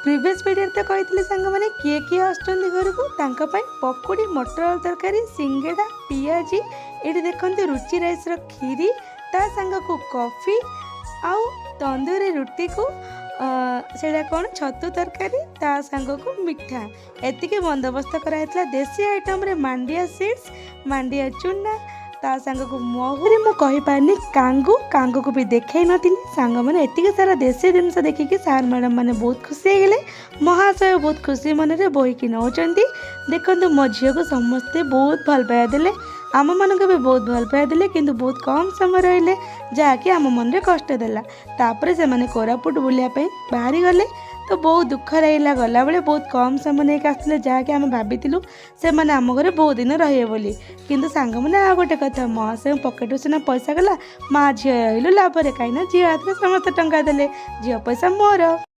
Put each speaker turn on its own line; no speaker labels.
Previous video तो कही सांग मैंने किए किए आसुँच घर को पकोड़ी मटर आलू तरकारी सिंगेड़ा पियाजी ये देखते रुचि राइस खीरी ता सांग को कॉफी आउ तंदूरी रुटी को सेटा कौन छतु तरकारी ता सांग को मिठा एतिके बंदोबस्त कराइला। देसी आइटम रे मांडिया सीड्स मांडिया चूना ता सांग को महूरी मु कहि पारनी कांगू कांगू को भी देखई नथिली। सांग माने एतिके सारा देसी जिनस देखिके सार मैडम माने बहुत खुशी हो गले। महाशय बहुत खुशी मन रे बोईकी नौचंती। देखंतु मो झियो को समस्ते बहुत भल पाया देले आम मान भी बहुत भल पाया देले किंतु बहुत कम समय रहिले जहाँकि आम मन रे कष्ट देला। तापर से माने कोरापुट बुलिया पे बाहरी गले तो बहुत दुख रहा गला बेले बहुत कम समय नहीं आसते जहाँकि आम भाभी से मैंने आम घर बहुत दिन रहे बोली किंतु सांग मैंने आ गोटे कथा महाशय पकेट सीना पैसा गला माँ झील रही लाभ कहीं झील हाथ में समस्त टंका देले झील पैसा मोर।